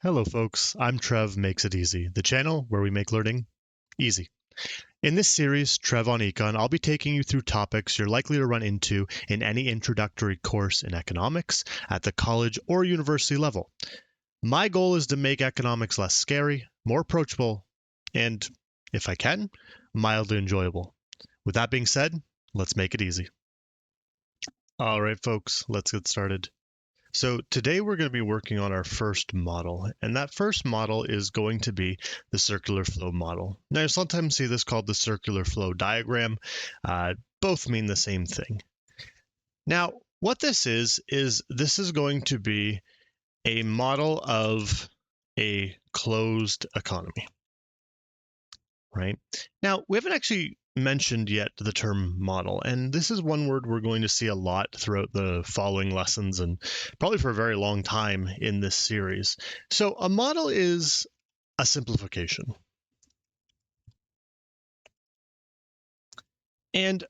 Hello folks, I'm Trev Makes It Easy, the channel where we make learning easy. In this series, Trev on Econ, I'll be taking you through topics you're likely to run into in any introductory course in economics at the college or university level. My goal is to make economics less scary, more approachable, and, if I can, mildly enjoyable. With that being said, let's make it easy. All right, folks, let's get started. So today we're going to be working on our first model, and that first model is going to be the circular flow model. Now, you sometimes see this called the circular flow diagram. Both mean the same thing. Now, what this is this is going to be a model of a closed economy, right? Now, we haven't actually mentioned yet the term model, and this is one word we're going to see a lot throughout the following lessons and probably for a very long time in this series. So a model is a simplification. And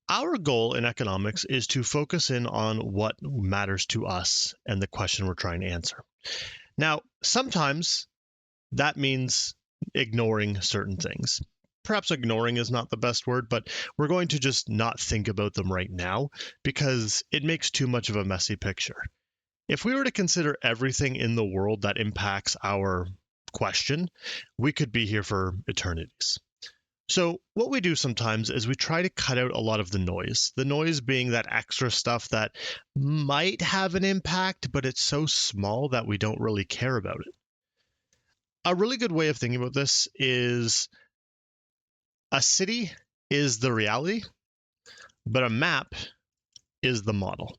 our goal in economics is to focus in on what matters to us and the question we're trying to answer. Now, sometimes that means ignoring certain things. Perhaps ignoring is not the best word, but we're going to just not think about them right now because it makes too much of a messy picture. If we were to consider everything in the world that impacts our question, we could be here for eternities. So what we do sometimes is we try to cut out a lot of the noise being that extra stuff that might have an impact, but it's so small that we don't really care about it. A really good way of thinking about this is a city is the reality, but a map is the model.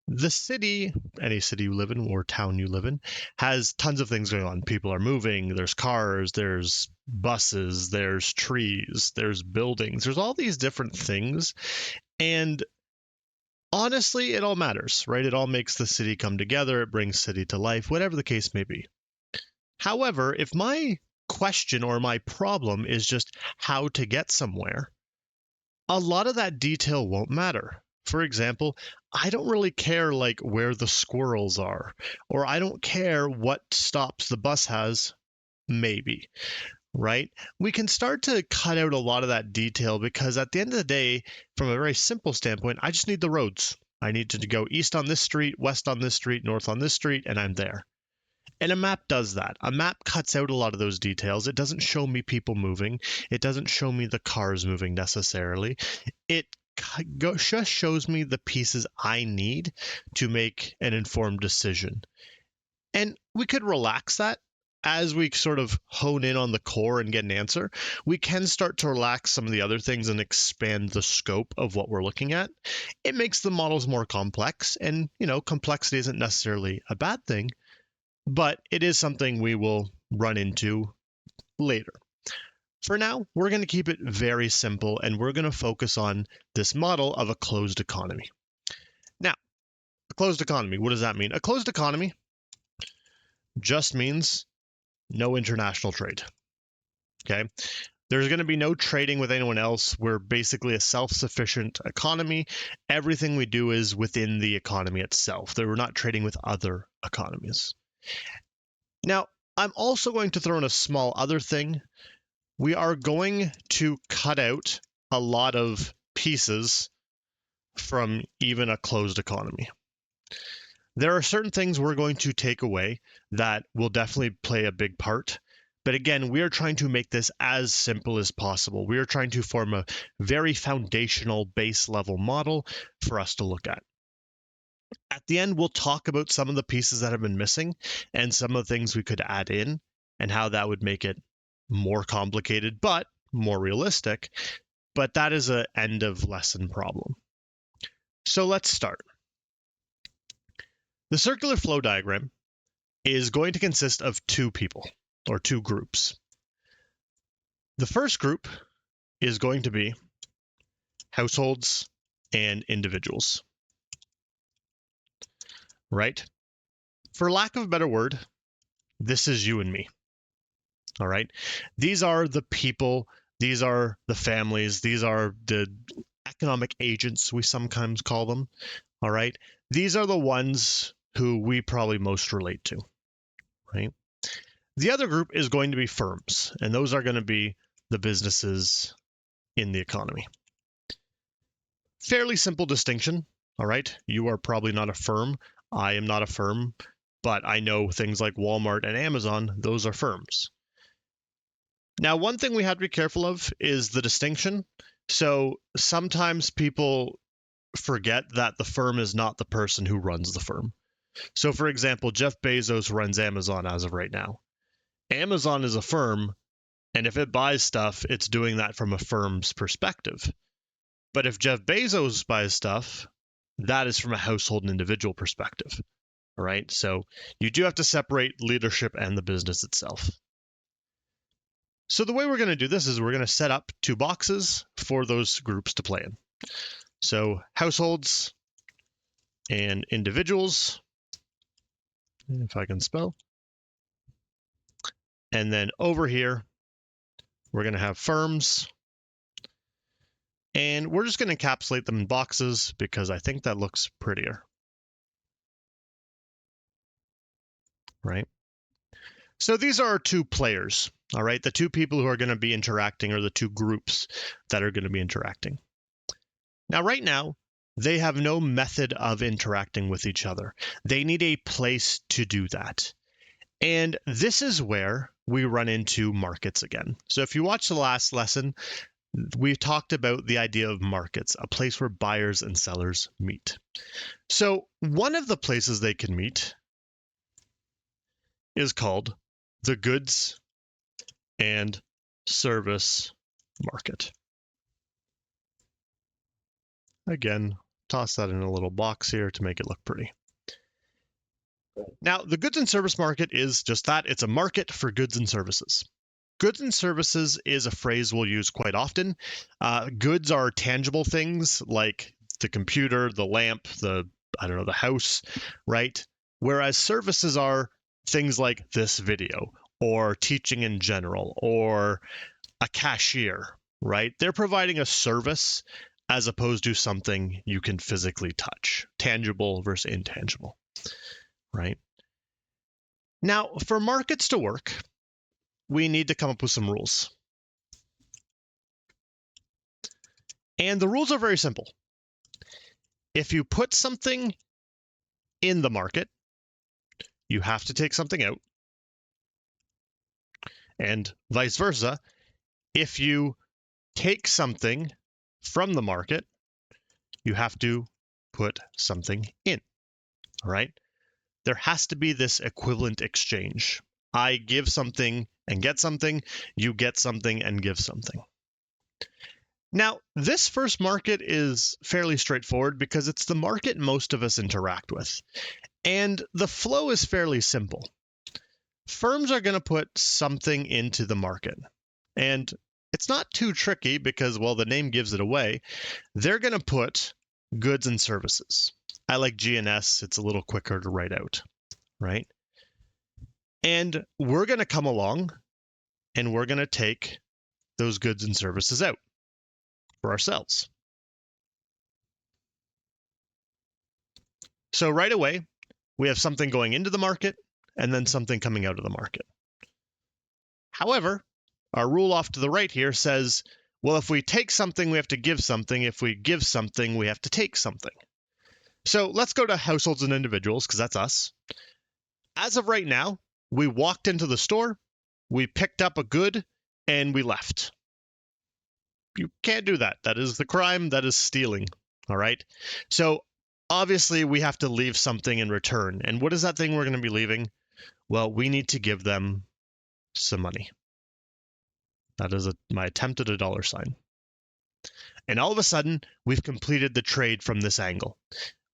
The city, any city you live in or town you live in, has tons of things going on. People are moving, there's cars, there's buses, there's trees, there's buildings, there's all these different things. And honestly, it all matters, right? It all makes the city come together, it brings city to life, whatever the case may be. However, if my question or my problem is just how to get somewhere, a lot of that detail won't matter. For example, I don't really care like where the squirrels are, or I don't care what stops the bus has, maybe, right? We can start to cut out a lot of that detail because at the end of the day, from a very simple standpoint, I just need the roads. I need to go east on this street, west on this street, north on this street, and I'm there. And a map does that. A map cuts out a lot of those details. It doesn't show me people moving. It doesn't show me the cars moving necessarily. It just shows me the pieces I need to make an informed decision. And we could relax that as we sort of hone in on the core and get an answer. We can start to relax some of the other things and expand the scope of what we're looking at. It makes the models more complex, and complexity isn't necessarily a bad thing, but it is something we will run into later. For now, we're going to keep it very simple, and we're going to focus on this model of a closed economy. Now, a closed economy, what does that mean? A closed economy just means no international trade. Okay? There's going to be no trading with anyone else. We're basically a self-sufficient economy. Everything we do is within the economy itself. We're not trading with other economies. Now, I'm also going to throw in a small other thing. We are going to cut out a lot of pieces from even a closed economy. There are certain things we're going to take away that will definitely play a big part. But again, we are trying to make this as simple as possible. We are trying to form a very foundational base level model for us to look at. At the end, we'll talk about some of the pieces that have been missing and some of the things we could add in and how that would make it more complicated, but more realistic. But that is an end of lesson problem. So let's start. The circular flow diagram is going to consist of two people or two groups. The first group is going to be households and individuals. Right? For lack of a better word, this is you and me. All right? These are the people, these are the families, these are the economic agents, we sometimes call them. All right? These are the ones who we probably most relate to. right? The other group is going to be firms, and those are going to be the businesses in the economy. Fairly simple distinction, all right? You are probably not a firm. I am not a firm, but I know things like Walmart and Amazon, those are firms. Now, one thing we have to be careful of is the distinction. So sometimes people forget that the firm is not the person who runs the firm. So, for example, Jeff Bezos runs Amazon as of right now. Amazon is a firm, and if it buys stuff, it's doing that from a firm's perspective. But if Jeff Bezos buys stuff, that is from a household and individual perspective. All right. So you do have to separate leadership and the business itself. So the way we're going to do this is we're going to set up two boxes for those groups to play in. So households and individuals, if I can spell. And then over here, we're going to have firms. And we're just going to encapsulate them in boxes because I think that looks prettier. Right? So these are our two players, all right? The two people who are going to be interacting, or the two groups that are going to be interacting. Now, right now, they have no method of interacting with each other. They need a place to do that. And this is where we run into markets again. So if you watch the last lesson, we talked about the idea of markets, a place where buyers and sellers meet. So one of the places they can meet is called the goods and service market. Again, toss that in a little box here to make it look pretty. Now, the goods and service market is just that. It's a market for goods and services. Goods and services is a phrase we'll use quite often. Goods are tangible things like the computer, the lamp, the house, right? Whereas services are things like this video or teaching in general or a cashier, right? They're providing a service as opposed to something you can physically touch, tangible versus intangible, right? Now, for markets to work, we need to come up with some rules. And the rules are very simple. If you put something in the market, you have to take something out. And vice versa, if you take something from the market, you have to put something in, all right? There has to be this equivalent exchange. I give something and get something, you get something and give something. Now, this first market is fairly straightforward because it's the market most of us interact with. And the flow is fairly simple. Firms are going to put something into the market. And it's not too tricky because, well, the name gives it away. They're going to put goods and services. I like GNS. It's a little quicker to write out, right? And we're going to come along and we're going to take those goods and services out for ourselves. So right away, we have something going into the market and then something coming out of the market. However, our rule off to the right here says, well, if we take something, we have to give something. If we give something, we have to take something. So let's go to households and individuals because that's us. As of right now, we walked into the store, we picked up a good, and we left. You can't do that. That is the crime. That is stealing. All right. So obviously we have to leave something in return. And what is that thing we're going to be leaving? Well, we need to give them some money. That is my attempt at a dollar sign. And all of a sudden, we've completed the trade from this angle.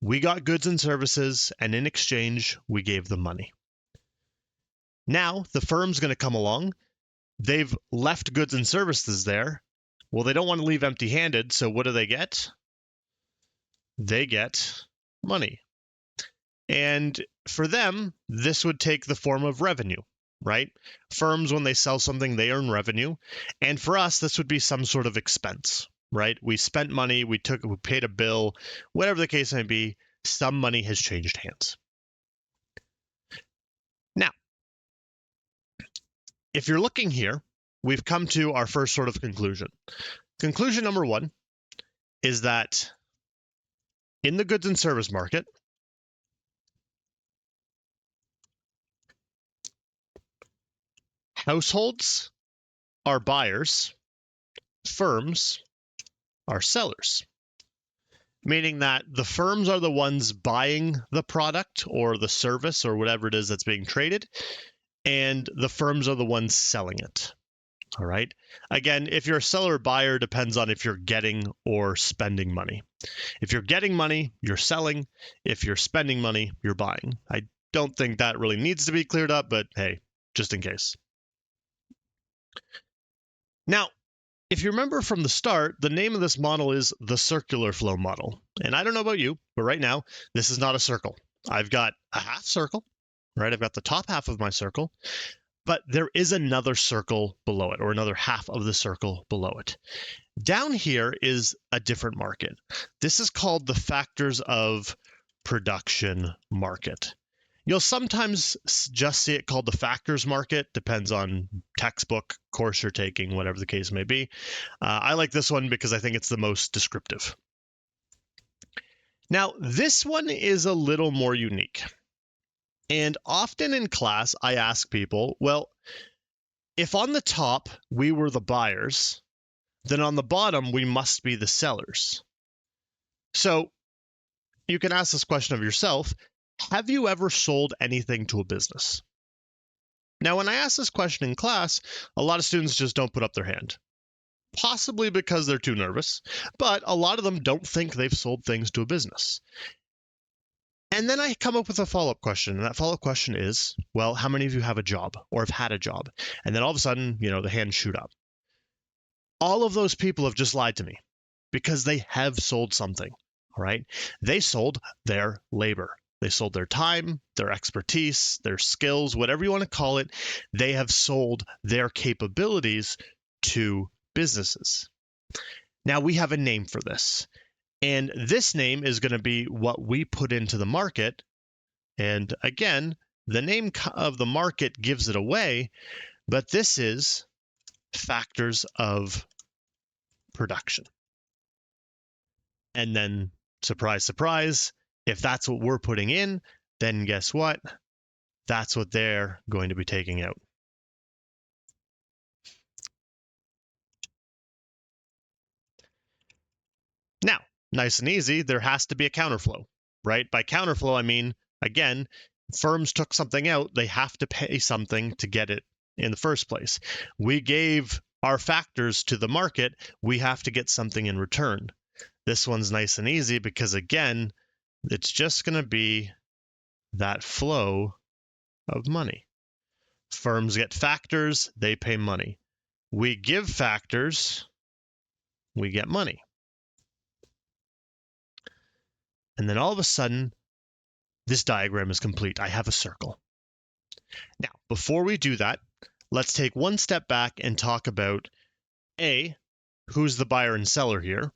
We got goods and services, and in exchange, we gave them money. Now, the firm's going to come along. They've left goods and services there. Well, they don't want to leave empty-handed, so what do they get? They get money. And for them, this would take the form of revenue, right? Firms, when they sell something, they earn revenue. And for us, this would be some sort of expense, right? We spent money, we paid a bill, whatever the case may be, some money has changed hands. Now, if you're looking here, we've come to our first sort of conclusion. Conclusion number one is that in the goods and service market, households are buyers, firms are sellers. Meaning that the firms are the ones buying the product or the service or whatever it is that's being traded, and the firms are the ones selling it. All right. Again, if you're a seller or buyer, depends on if you're getting or spending money. If you're getting money, you're selling. If you're spending money, you're buying. I don't think that really needs to be cleared up, but hey, just in case. Now, if you remember from the start, the name of this model is the circular flow model. And I don't know about you, but right now, this is not a circle. I've got a half circle, right? I've got the top half of my circle, but there is another circle below it, or another half of the circle below it. Down here is a different market. This is called the factors of production market. You'll sometimes just see it called the factors market, depends on textbook, course you're taking, whatever the case may be. I like this one because I think it's the most descriptive. Now, this one is a little more unique. And often in class, I ask people, well, if on the top we were the buyers, then on the bottom we must be the sellers. So you can ask this question of yourself. Have you ever sold anything to a business? Now, when I ask this question in class, a lot of students just don't put up their hand, possibly because they're too nervous, but a lot of them don't think they've sold things to a business. And then I come up with a follow-up question, and that follow-up question is, well, how many of you have a job or have had a job? And then all of a sudden, the hands shoot up. All of those people have just lied to me because they have sold something, all right? They sold their labor. They sold their time, their expertise, their skills, whatever you want to call it. They have sold their capabilities to businesses. Now, we have a name for this. And this name is going to be what we put into the market. And again, the name of the market gives it away, but this is factors of production. And then, surprise, surprise, if that's what we're putting in, then guess what? That's what they're going to be taking out. Now, nice and easy, there has to be a counterflow, right? By counterflow, I mean, again, firms took something out, they have to pay something to get it in the first place. We gave our factors to the market, we have to get something in return. This one's nice and easy because, again, it's just going to be that flow of money. Firms get factors, they pay money. We give factors, we get money. And then all of a sudden, this diagram is complete. I have a circle. Now, before we do that, let's take one step back and talk about A, who's the buyer and seller here,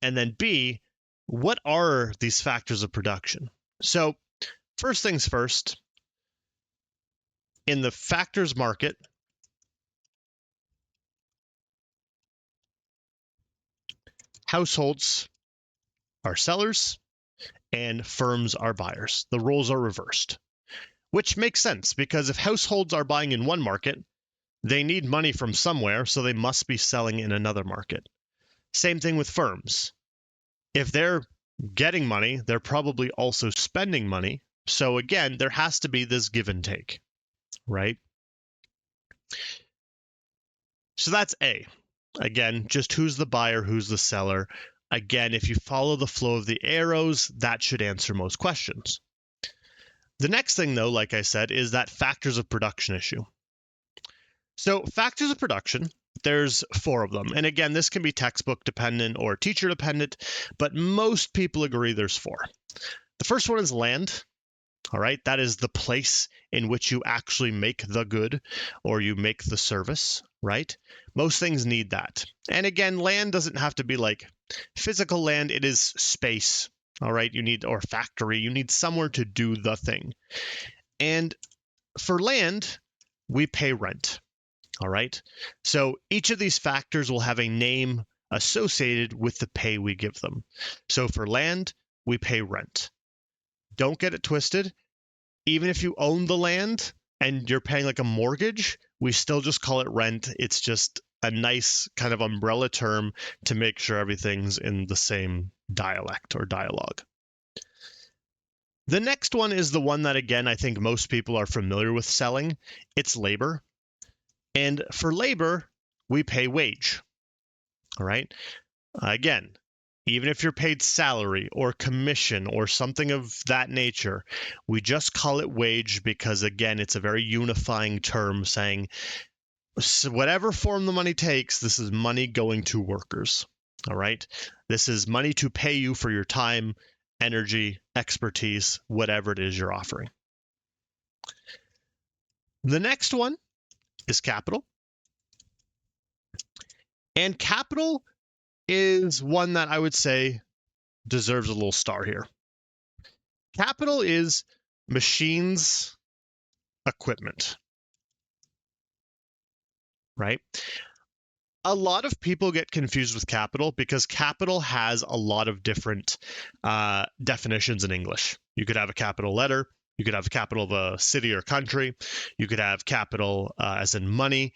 and then B, what are these factors of production? So first things first, in the factors market, households are sellers and firms are buyers. The roles are reversed, which makes sense because if households are buying in one market, they need money from somewhere, so they must be selling in another market. Same thing with firms. If they're getting money, they're probably also spending money. So again, there has to be this give and take, right? So that's A. Again, just who's the buyer, who's the seller. Again, if you follow the flow of the arrows, that should answer most questions. The next thing, though, like I said, is that factors of production issue. So factors of production, there's 4 of them. And again, this can be textbook dependent or teacher dependent, but most people agree there's 4. The first one is land. All right, that is the place in which you actually make the good or you make the service, right? Most things need that. And again, land doesn't have to be like physical land, it is space. All right, you need, or factory, you need somewhere to do the thing. And for land, we pay rent. All right. So each of these factors will have a name associated with the pay we give them. So for land, we pay rent. Don't get it twisted. Even if you own the land and you're paying like a mortgage, we still just call it rent. It's just a nice kind of umbrella term to make sure everything's in the same dialect or dialogue. The next one is the one that, again, I think most people are familiar with selling. It's labor. And for labor, we pay wage. All right. Again, even if you're paid salary or commission or something of that nature, we just call it wage because, again, it's a very unifying term saying whatever form the money takes, this is money going to workers. All right. This is money to pay you for your time, energy, expertise, whatever it is you're offering. The next one is capital. And capital is one that I would say deserves a little star here. Capital is machines, equipment, right? A lot of people get confused with capital because capital has a lot of different definitions in English. You could have a capital letter. You could have a capital of a city or country. You could have capital as in money.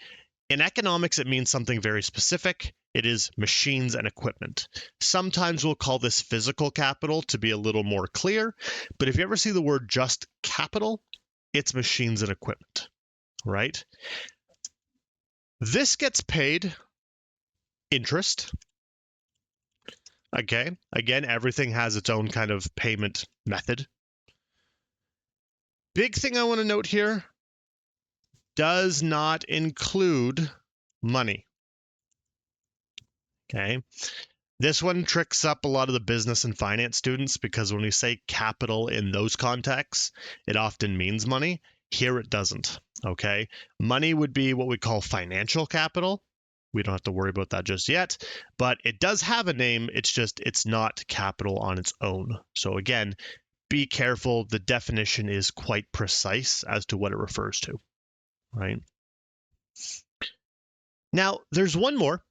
In economics, it means something very specific. It is machines and equipment. Sometimes we'll call this physical capital to be a little more clear, but if you ever see the word just capital, it's machines and equipment, right? This gets paid interest. Okay, again, everything has its own kind of payment method. Big thing I want to note here, does not include money. Okay. This one tricks up a lot of the business and finance students because when we say capital in those contexts, it often means money. Here it doesn't. Okay. Money would be what we call financial capital. We don't have to worry about that just yet, but it does have a name. It's not capital on its own. So again, be careful. The definition is quite precise as to what it refers to, right? Now, there's one more.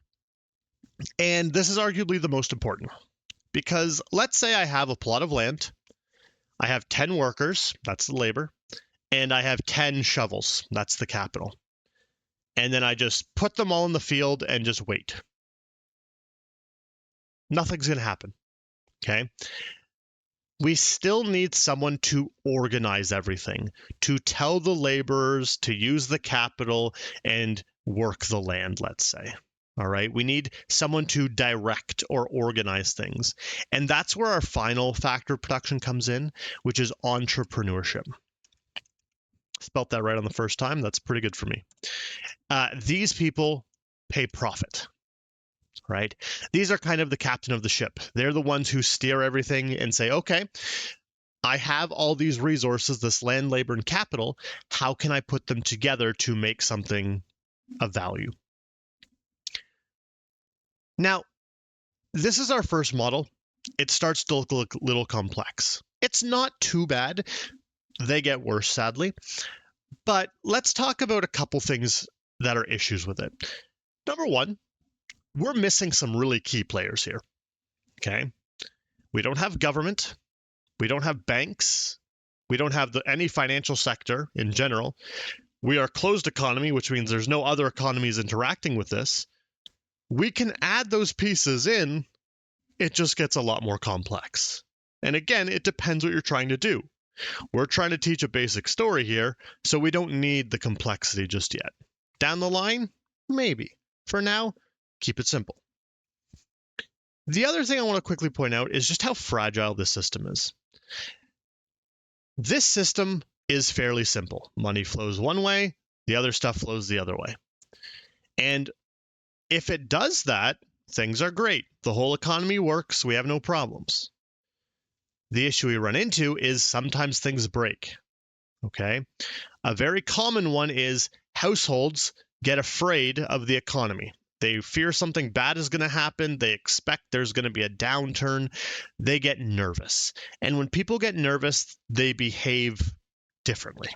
And this is arguably the most important because let's say I have a plot of land, I have 10 workers, that's the labor, and I have 10 shovels, that's the capital. And then I just put them all in the field and just wait. Nothing's going to happen, okay? We still need someone to organize everything, to tell the laborers to use the capital and work the land, let's say. All right, we need someone to direct or organize things. And that's where our final factor of production comes in, which is entrepreneurship. Spelt that right on the first time. That's pretty good for me. These people pay profit, right? These are kind of the captain of the ship. They're the ones who steer everything and say, okay, I have all these resources, this land, labor, and capital. How can I put them together to make something of value? Now, this is our first model. It starts to look a little complex. It's not too bad. They get worse, sadly. But let's talk about a couple things that are issues with it. Number one, we're missing some really key players here. Okay. We don't have government. We don't have banks. We don't have any financial sector in general. We are a closed economy, which means there's no other economies interacting with this. We can add those pieces in, it just gets a lot more complex. And again, it depends what you're trying to do. We're trying to teach a basic story here, so we don't need the complexity just yet. Down the line, maybe. For now, keep it simple. The other thing I want to quickly point out is just how fragile this system is. This system is fairly simple. Money flows one way, the other stuff flows the other way. And if it does that, things are great. The whole economy works. We have no problems. The issue we run into is sometimes things break. Okay. A very common one is households get afraid of the economy. They fear something bad is going to happen. They expect there's going to be a downturn. They get nervous. And when people get nervous, they behave differently.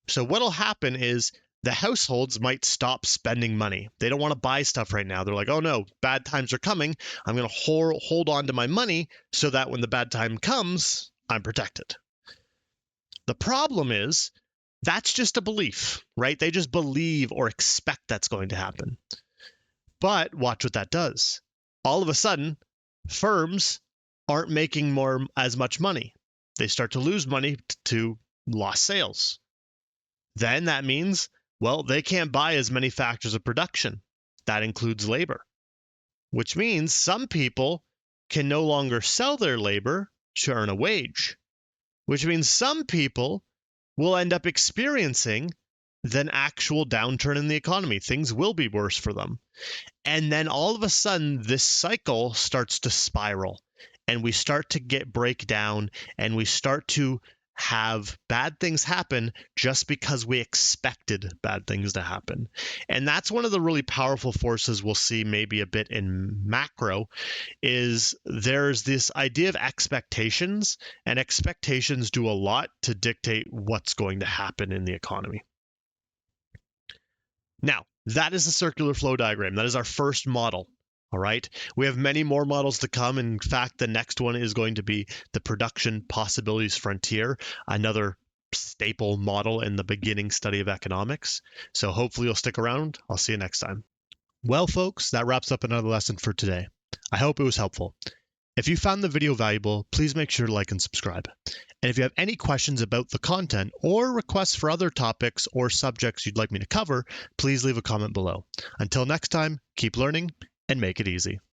So what'll happen is the households might stop spending money. They don't want to buy stuff right now. They're like, oh no, bad times are coming. I'm going to hold on to my money so that when the bad time comes, I'm protected. The problem is that's just a belief, right? They just believe or expect that's going to happen. But watch what that does. All of a sudden, firms aren't making as much money. They start to lose money to lost sales. Then that means, well, they can't buy as many factors of production. That includes labor, which means some people can no longer sell their labor to earn a wage, which means some people will end up experiencing an actual downturn in the economy. Things will be worse for them. And then all of a sudden, this cycle starts to spiral, and we start to break down, and we start to have bad things happen just because we expected bad things to happen. And that's one of the really powerful forces we'll see maybe a bit in macro is there's this idea of expectations, and expectations do a lot to dictate what's going to happen in the economy. Now, that is the circular flow diagram. That is our first model. All right. We have many more models to come. In fact, the next one is going to be the production possibilities frontier, another staple model in the beginning study of economics. So hopefully you'll stick around. I'll see you next time. Well, folks, that wraps up another lesson for today. I hope it was helpful. If you found the video valuable, please make sure to like and subscribe. And if you have any questions about the content or requests for other topics or subjects you'd like me to cover, please leave a comment below. Until next time, keep learning and make it easy.